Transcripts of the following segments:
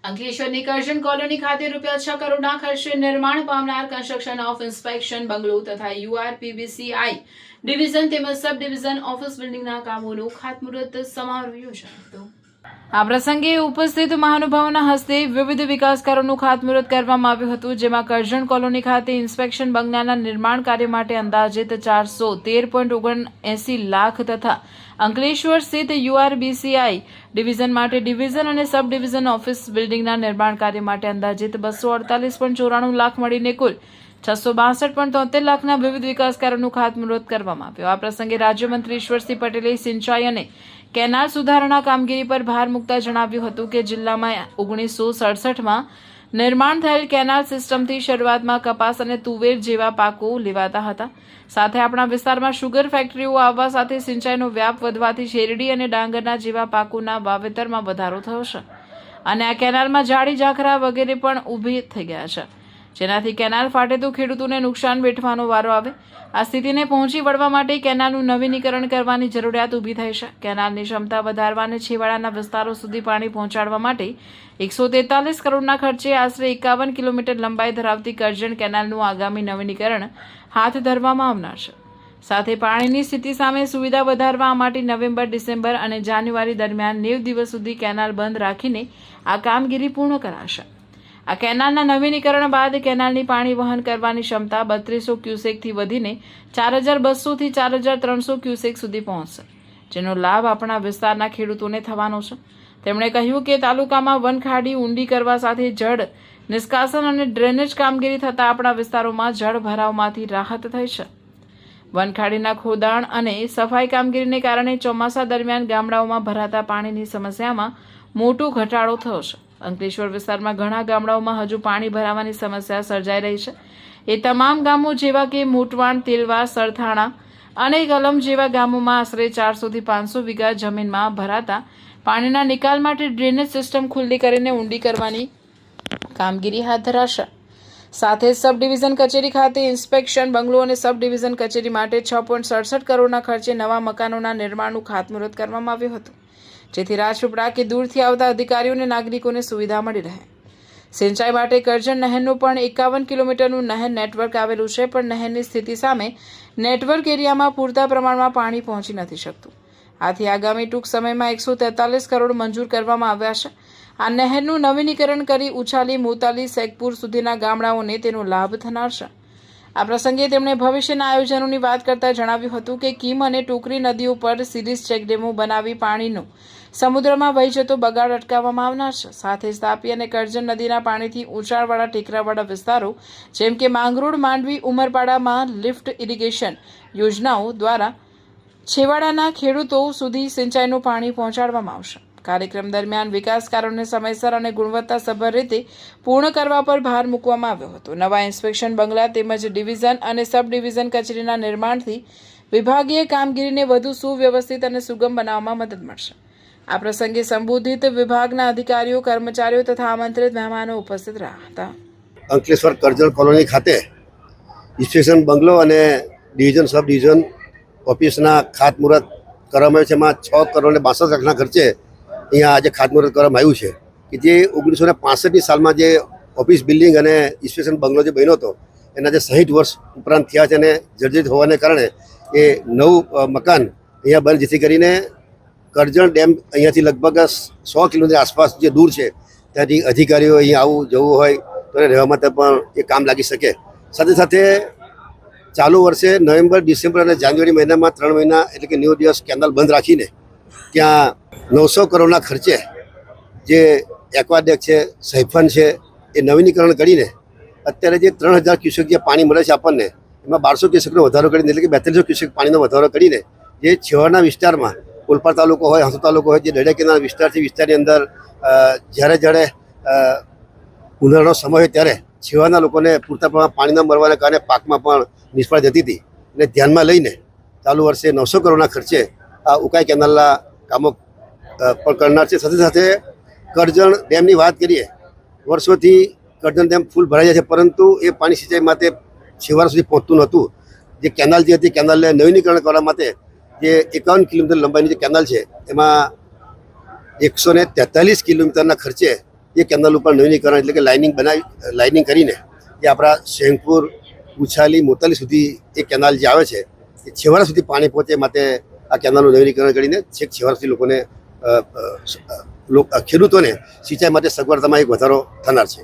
અંકલેશ્વરની Karjan colony ખાતે ₹6 કરોડના ખર્ચે નિર્માણ પામનાર કન્સ્ટ્રક્શન ઓફ ઇન્સ્પેક્શન બંગલો તથા URPBCI ડિવિઝન તેમજ સબ ડિવિઝન ઓફિસ બિલ્ડિંગના કામોનું ખાતમુહૂર્ત સમારોહ યોજાયો હતો। આ પ્રસંગે ઉપસ્થિત મહાનુભાવોના હસ્તે વિવિધ વિકાસ કાર્યોનું ખાતમુહૂર્ત કરવામાં આવ્યું હતું, જેમાં કરજણ કોલોની ખાતે ઇન્સ્પેક્શન બંગલાના નિર્માણ કાર્ય માટે અંદાજિત 413.79 લાખ તથા અંકલેશ્વર સ્થિત URBCI ડિવિઝન માટે ડિવિઝન અને સબ ડિવિઝન ઓફિસ બિલ્ડિંગના નિર્માણ કાર્ય માટે અંદાજિત 248.94 લાખ મળીને કુલ 662.73 લાખના વિવિધ વિકાસ કાર્યોનું ખાતમુહૂર્ત કરવામાં આવ્યું। આ પ્રસંગે રાજ્યમંત્રી ઈશ્વરસિંહ પટેલે સિંચાઈ અને કેનાલ સુધારણા કામગીરી પર ભાર મૂકતા જણાવ્યું હતું કે જિલ્લામાં 1967માં નિર્માણ થયેલ કેનાલ સિસ્ટમથી શરૂઆતમાં કપાસ અને તુવેર જેવા પાકો લેવાતા હતા। સાથે આપણા વિસ્તારમાં શુગર ફેક્ટરીઓ આવવા સાથે સિંચાઈનો વ્યાપ વધવાથી શેરડી અને ડાંગરના જેવા પાકોના વાવેતરમાં વધારો થયો છે અને આ કેનાલમાં ઝાડી ઝાખરા વગેરે પણ ઊભી થઈ ગયા છે, જેનાથી કેનાલ ફાટે તો ખેડૂતોને નુકસાન વેઠવાનો વારો આવે। આ સ્થિતિને પહોંચી વળવા માટે કેનાલનું નવીનીકરણ કરવાની જરૂરિયાત ઊભી થઈ છે। કેનાલની ક્ષમતા વધારવા અને છેવાડાના વિસ્તારો સુધી પાણી પહોંચાડવા માટે 143 કરોડના ખર્ચે આશરે 51 કિલોમીટર લંબાઈ ધરાવતી કરજણ કેનાલનું આગામી નવીનીકરણ હાથ ધરવામાં આવનાર છે। સાથે પાણીની સ્થિતિ સામે સુવિધા વધારવા માટે નવેમ્બર, ડિસેમ્બર અને જાન્યુઆરી દરમિયાન 90 દિવસ સુધી કેનાલ બંધ રાખીને આ કામગીરી પૂર્ણ કરાશે। આ કેનાલના નવીનીકરણ બાદ કેનાલની પાણી વહન કરવાની ક્ષમતા 3200 ક્યુસેકથી વધીને 4200 થી 4300 ક્યુસેક સુધી પહોંચશે, જેનો લાભ આપણા વિસ્તારના ખેડૂતોને થવાનો છે। તેમણે કહ્યું કે તાલુકામાં વનખાડી ઊંડી કરવા સાથે જળ નિષ્કાસન અને ડ્રેનેજ કામગીરી થતાં આપણા વિસ્તારોમાં જળ ભરાવમાંથી રાહત થઈ છે। વનખાડીના ખોદાણ અને સફાઈ કામગીરીને કારણે ચોમાસા દરમિયાન ગામડાઓમાં ભરાતા પાણીની સમસ્યામાં મોટો ઘટાડો થયો છે। અંકલેશ્વર વિસ્તારમાં ઘણા ગામડાઓમાં હજુ પાણી ભરાવાની સમસ્યા સર્જાઈ રહી છે। એ તમામ ગામો જેવા કે મોટવાણ, તેલવા, સરથાણા અને કલમ જેવા ગામોમાં આશરે 400 થી 500 વીઘા જમીનમાં ભરાતા પાણીના નિકાલ માટે ડ્રેનેજ સિસ્ટમ ખુલ્લી કરીને ઊંડી કરવાની કામગીરી હાથ ધરાશે। સાથે સબ ડિવિઝન કચેરી ખાતે ઇન્સ્પેક્શન બંગલો અને સબ ડિવિઝન કચેરી માટે 6.67 કરોડના ખર્ચે નવા મકાનોના નિર્માણનું ખાતમુહૂર્ત કરવામાં આવ્યું હતું, જેથી રાજપીપળા કે દૂરથી આવતા અધિકારીઓ અને નાગરિકોને સુવિધા મળી રહે। સિંચાઈ માટે કરજણ નહેરનું પણ 51 કિલોમીટરનું નહેર નેટવર્ક આવેલું છે, પણ નહેરની સ્થિતિ સામે નેટવર્ક એરિયામાં પૂરતા પ્રમાણમાં પાણી પહોંચી નથી શકતું। આથી આગામી ટૂંક સમયમાં 143 કરોડ મંજૂર કરવામાં આવ્યા છે। આ નહેરનું નવીનીકરણ કરી ઉછાલી, મોતાલી, શેખપુર સુધીના ગામડાઓને તેનો લાભ થનાર છે। આ પ્રસંગે તેમણે ભવિષ્યના આયોજનોની વાત કરતા જણાવ્યું હતું કે કીમ અને ટોકરી નદીઓ પર સિરીઝ ચેકડેમો બનાવી પાણીનો સમુદ્રમાં વહી જતો બગાડ અટકાવવામાં આવનાર છે। સાથે જ તાપી અને કરજણ નદીના પાણીથી ઊંચાણવાળા ટેકરાવાળા વિસ્તારો જેમ કે માંગરોળ, માંડવી, ઉમરપાડામાં લિફ્ટ ઇરિગેશન યોજનાઓ દ્વારા છેવાડાના ખેડૂતો સુધી સિંચાઈનું પાણી પહોંચાડવામાં આવશે। કાર્યક્રમ દરમિયાન વિકાસ કાર્યોને સમયસર અને ગુણવત્તાસભર રીતે પૂર્ણ કરવા પર ભાર મૂકવામાં આવ્યો હતો। નવા ઇન્સ્પેક્શન બંગલા તેમજ ડિવિઝન અને સબ ડિવિઝન કચેરીના નિર્માણથી વિભાગીય કામગીરીને વધુ સુવ્યવસ્થિત અને સુગમ બનાવવામાં મદદ મળશે। આ પ્રસંગે સંબોધિત વિભાગના અધિકારીઓ, કર્મચારીઓ તથા આમંત્રિત મહેમાનો ઉપસ્થિત રહ્યા હતા। અંકલેશ્વર કરજણ કોલોની ખાતે ઇન્સ્પેક્શન બંગલો અને ડિવિઝન સબ ડિવિઝન ઓફિસના ખાતમુહૂર્ત કરવામાં આવ્યું છે। એમાં 6 કરોડ અને 62 લાખના ખર્ચે અહીંયા આજે ખાતમુહૂર્ત કરવામાં આવ્યું છે કે જે 1965ની સાલમાં જે ઓફિસ બિલ્ડિંગ અને ઇન્સ્પેક્શન બંગલો જે બન્યો હતો એના જે 60 વર્ષ ઉપરાંત થયા છે અને જર્જરિત હોવાને કારણે એ નવું મકાન અહીંયા બને, જેથી કરીને કરજણ ડેમ અહીંયાથી લગભગ 100 કિલોમીટર આસપાસ જે દૂર છે ત્યાંથી અધિકારીઓ અહીંયા આવું જવું હોય તો રહેવા માટે પણ એ કામ લાગી શકે। સાથે સાથે ચાલુ વર્ષે નવેમ્બર, ડિસેમ્બર અને જાન્યુઆરી મહિનામાં 3 મહિના એટલે કે 90 દિવસ કેનાલ બંધ રાખીને ત્યાં 900 કરોડના ખર્ચે જે એક્વાડેક છે, સૈફન છે, એ નવીનીકરણ કરીને અત્યારે જે 3000 ક્યુસેક જે પાણી મળે છે આપણને, એમાં 1200 ક્યુસેકનો વધારો કરીને એટલે કે 4200 ક્યુસેક પાણીનો વધારો કરીને જે છેવાડાના વિસ્તારમાં ઓલપાડ તાલુકો હોય, હાંસોદ તાલુકો હોય, જે દરિયા કિનારા વિસ્તારની અંદર જ્યારે ઉનાળાનો સમય હોય ત્યારે છેવાડાના લોકોને પૂરતા પ્રમાણમાં પાણી ન મળવાને કારણે પાકમાં પણ નિષ્ફળ જતી હતી, એટલે ધ્યાનમાં લઈને ચાલુ વર્ષે 900 કરોડના ખર્ચે આ ઉકાઈ કેનાલના કામો પણ કરનાર છે। સાથે સાથે કરજણ ડેમની વાત કરીએ, વર્ષોથી કરજણ ડેમ ફૂલ ભરાઈ જાય છે, પરંતુ એ પાણી સિંચાઈ માટે છેવાડા સુધી પહોંચતું નહોતું। જે કેનાલ જે હતી કેનાલને નવીનીકરણ કરવા માટે જે 51 કિલોમીટર લંબાઈની જે કેનાલ છે એમાં 143 કિલોમીટરના ખર્ચે એ કેનાલ ઉપર નવીનીકરણ એટલે કે લાઇનિંગ કરીને એ આપણા શેંગપુર ઉછાલી મોતાલી સુધી એ કેનાલ જે આવે છે એ છેવાડા સુધી પાણી પહોંચે માટે આ કેનાલનું નવીનીકરણ કરીને છેક છેવાડા સુધી લોકોને ખેડૂતોને સિંચાઈ માટે સગવડતામાં એક વધારો થનાર છે.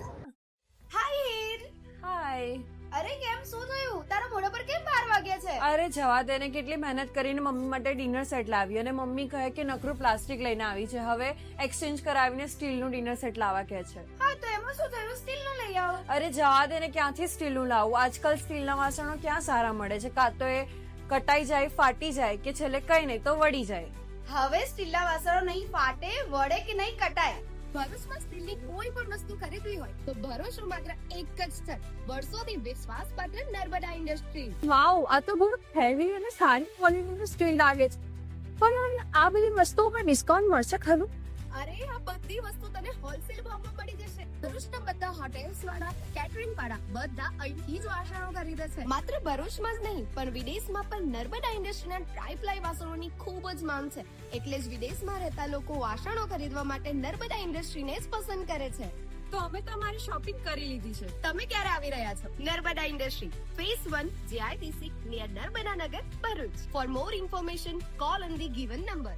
હાય હીર. હાય. અરે કેમ શું થયું? તારા મોઢા પર કેમ 12 વાગ્યા છે? અરે જવા દે ને, કેટલી મહેનત કરીને મમ્મી માટે ડિનર સેટ લાવી અને મમ્મી કહે કે નકરું પ્લાસ્ટિક લઈને આવી છે, હવે એક્સચેન્જ કરાવીને સ્ટીલનું ડિનર સેટ લાવવા કહે છે. હા તો એમાં શું થયું? સ્ટીલનું લઈ આવો. અરે જવા દે ને, ક્યાંથી સ્ટીલનું લાવું? આજકાલ સ્ટીલના વાસણો ક્યાં સારા મળે છે? કાં તો એ કટાઈ જાય, ફાટી જાય કે છેલ્લે કઈ નહીં તો વળી જાય. હવે સ્ટીલના વાસણો નહીં ફાટે, વળે કે નહીં કટાય. ભરૂચમાં સ્ટીલની કોઈ પણ વસ્તુ ખરીદવી હોય તો ભરોસો માત્ર એક જ સ્થળ, વર્ષોથી વિશ્વાસપાત્ર નર્મદા ઇન્ડસ્ટ્રી. વાવ, આ તો બહુ હેવી અને સારી ક્વોલિટીનું સ્ટીલ લાગે છે. પણ આ બધી વસ્તુઓ પર ડિસ્કાઉન્ટ મળશે ખરું? અરે આ બધી વસ્તુ તને હોલસેલ ભાવમાં મળી જશે. ભરૂચના બધા હોટેલ્સ વાળા, કેટરિંગ વાળા બધા અહીંથી જ વાસણો ખરીદે છે. માત્ર ભરૂચમાં જ નહીં પણ વિદેશમાં પણ નર્મદા ઇન્ડસ્ટ્રીના ટ્રાય-પ્લાય વાસણોની ખૂબ જ માંગ છે. એટલે જ વિદેશમાં રહેતા લોકો વાસણો ખરીદવા માટે નર્મદા ઇન્ડસ્ટ્રીને જ પસંદ કરે છે. તો અમે તમારી શોપિંગ કરી લીધી છે. તમે ક્યારે આવી રહ્યા છો? Narmada industry phase 1 JITC near Narmada Nagar, Bharuch. For more information call on the given number.